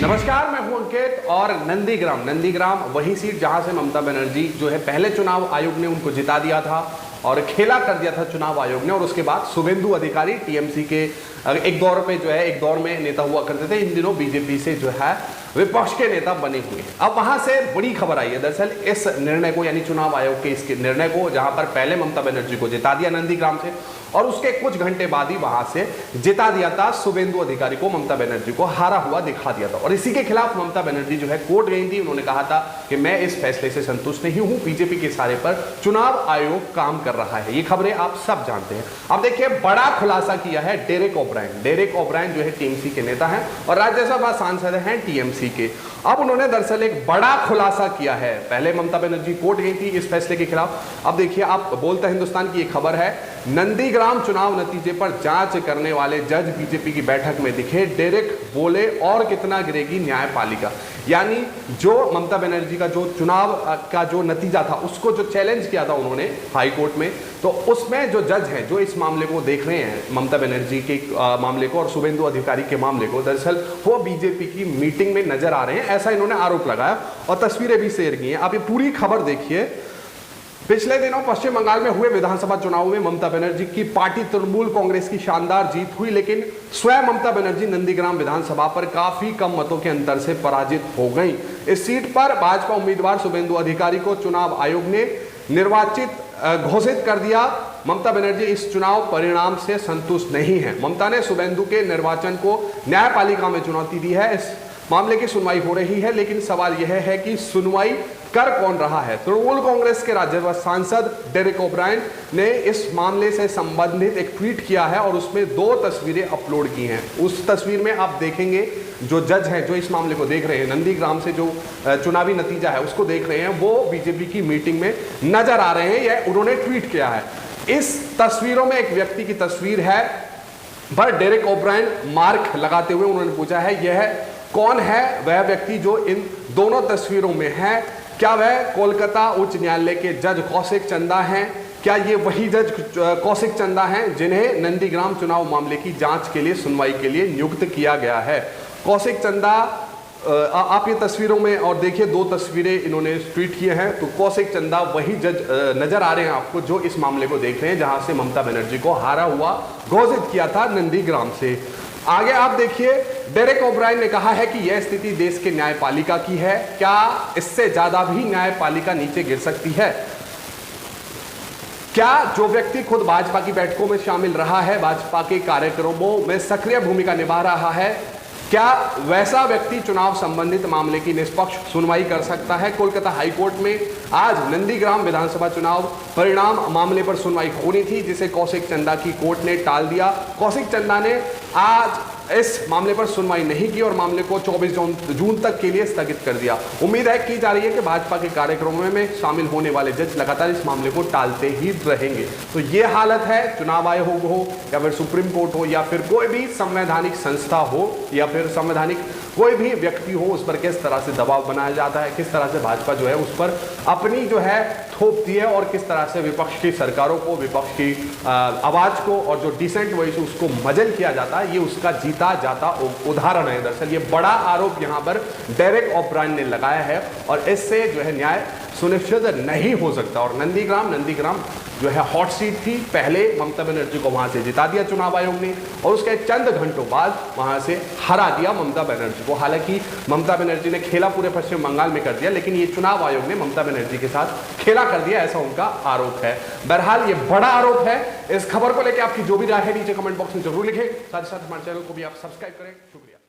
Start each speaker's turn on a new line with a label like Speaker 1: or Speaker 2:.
Speaker 1: नमस्कार, मैं हूं अंकित और नंदीग्राम वही सीट जहां से ममता बनर्जी जो है पहले चुनाव आयोग ने उनको जिता दिया था और खेला कर दिया था चुनाव आयोग ने। और उसके बाद शुभेंदु अधिकारी टीएमसी के एक दौर पे जो है एक दौर में नेता हुआ करते थे, इन दिनों बीजेपी से जो है विपक्ष के नेता बने हुए हैं। अब वहां से बड़ी खबर आई है। दरअसल इस निर्णय को यानी चुनाव आयोग के इस निर्णय को, जहां पर पहले ममता बनर्जी को जिता दिया नंदीग्राम से और उसके कुछ घंटे बाद ही वहां से जिता दिया था शुभेंदु अधिकारी को, ममता बनर्जी को हारा हुआ दिखा दिया था। और इसी के खिलाफ ममता बनर्जी जो है कोर्ट गई थी। उन्होंने कहा था कि मैं इस फैसले से संतुष्ट नहीं हूं, बीजेपी के इशारे पर चुनाव आयोग काम कर रहा है। ये खबरें आप सब जानते हैं। अब देखिए, बड़ा खुलासा किया है डेरेक ओब्रायन जो है टीएमसी के नेता हैं और राज्यसभा सांसद हैं टीएमसी के। अब उन्होंने दरअसल एक बड़ा खुलासा किया है। पहले ममता बनर्जी कोर्ट गई थी इस फैसले के खिलाफ। अब देखिए, आप बोलते हैं हिंदुस्तान की एक खबर है, नंदीग्राम चुनाव नतीजे पर जांच करने वाले जज बीजेपी की बैठक में दिखे, डेरेक बोले और कितना गिरेगी न्यायपालिका। यानी जो ममता बनर्जी का जो चुनाव का जो नतीजा था उसको जो चैलेंज किया था उन्होंने हाई कोर्ट में, तो उसमें जो जज हैं जो इस मामले को देख रहे हैं, ममता बनर्जी के मामले को और शुभेंदु अधिकारी के मामले को, दरअसल वो बीजेपी की मीटिंग में नजर आ रहे हैं, ऐसा इन्होंने आरोप लगाया और तस्वीरें भी शेयर की हैं। आप ये पूरी खबर देखिए। पिछले दिनों पश्चिम बंगाल में हुए विधानसभा चुनाव में ममता बनर्जी की पार्टी तृणमूल कांग्रेस की शानदार जीत हुई, लेकिन स्वयं ममता बनर्जी नंदीग्राम विधानसभा पर काफी कम मतों के अंतर से पराजित हो गई। इस सीट पर भाजपा उम्मीदवार शुभेंदु अधिकारी को चुनाव आयोग ने निर्वाचित घोषित कर दिया। ममता बनर्जी इस चुनाव परिणाम से संतुष्ट नहीं है। ममता ने शुभेंदु के निर्वाचन को न्यायपालिका में चुनौती दी है। इस मामले की सुनवाई हो रही है, लेकिन सवाल यह है कि सुनवाई कर कौन रहा है। तृणमूल कांग्रेस के राज्यसभा सांसद डेरेक ओब्रायन ने इस मामले से संबंधित एक ट्वीट किया है और उसमें 2 तस्वीरें अपलोड की हैं। उस तस्वीर में आप देखेंगे जो जज हैं जो इस मामले को देख रहे हैं, नंदीग्राम से जो चुनावी नतीजा है उसको देख रहे हैं, वो बीजेपी की मीटिंग में नजर आ रहे हैं। यह उन्होंने ट्वीट किया है। इस तस्वीरों में एक व्यक्ति की तस्वीर है, पर डेरेक ओब्रायन मार्क लगाते हुए उन्होंने पूछा है यह कौन है वह व्यक्ति जो इन दोनों तस्वीरों में है। क्या वह कोलकाता उच्च न्यायालय के जज कौशिक चंदा हैं? क्या ये वही जज कौशिक चंदा हैं जिन्हें नंदीग्राम चुनाव मामले की जांच के लिए, सुनवाई के लिए नियुक्त किया गया है? कौशिक चंदा, आप ये तस्वीरों में और देखिए 2 तस्वीरें इन्होंने ट्वीट किए हैं, तो कौशिक चंदा वही जज नजर आ रहे हैं आपको जो इस मामले को देख रहे हैं, जहां से ममता बनर्जी को हारा हुआ घोषित किया था नंदीग्राम से। आगे आप देखिए, डेरेक ओब्रायन ने कहा है कि यह स्थिति देश के न्यायपालिका की है। क्या इससे ज्यादा भी न्यायपालिका नीचे गिर सकती है? क्या जो व्यक्ति खुद भाजपा की बैठकों में शामिल रहा है, भाजपा के कार्यक्रमों में सक्रिय भूमिका निभा रहा है, क्या वैसा व्यक्ति चुनाव संबंधित मामले की निष्पक्ष सुनवाई कर सकता है? कोलकाता हाईकोर्ट में आज नंदीग्राम विधानसभा चुनाव परिणाम मामले पर सुनवाई होनी थी, जिसे कौशिक चंदा की कोर्ट ने टाल दिया। कौशिक चंदा ने आज इस मामले पर सुनवाई नहीं की और मामले को 24 जून तक के लिए स्थगित कर दिया। उम्मीद है की जा रही है कि भाजपा के कार्यक्रमों में शामिल होने वाले जज लगातार इस मामले को टालते ही रहेंगे। तो ये हालत है, चुनाव आयोग हो या फिर सुप्रीम कोर्ट हो या फिर कोई भी संवैधानिक संस्था हो या फिर संवैधानिक कोई भी व्यक्ति हो, उस पर किस तरह से दबाव बनाया जाता है, किस तरह से भाजपा जो है उस पर अपनी जो है थोपती है और किस तरह से विपक्ष की सरकारों को, विपक्ष की आवाज को और जो डिसेंट वॉइस उसको मजल किया जाता है, ये उसका जीता जाता उदाहरण है। दरअसल ये बड़ा आरोप यहाँ पर डेरेक ओब्रायन ने लगाया है और इससे जो है न्याय सुनिश्चित नहीं हो सकता। और नंदीग्राम जो है हॉट सीट थी। पहले ममता बनर्जी को वहां से जिता दिया चुनाव आयोग ने और उसके चंद घंटों बाद वहां से हरा दिया ममता बनर्जी को। हालांकि ममता बनर्जी ने खेला पूरे पश्चिम बंगाल में कर दिया, लेकिन ये चुनाव आयोग ने ममता बनर्जी के साथ खेला कर दिया, ऐसा उनका आरोप है। बहरहाल ये बड़ा आरोप है। इस खबर को लेकर आपकी जो भी राय है नीचे कमेंट बॉक्स में जरूर लिखें। साथ ही साथ हमारे चैनल को भी आप सब्सक्राइब करें। शुक्रिया।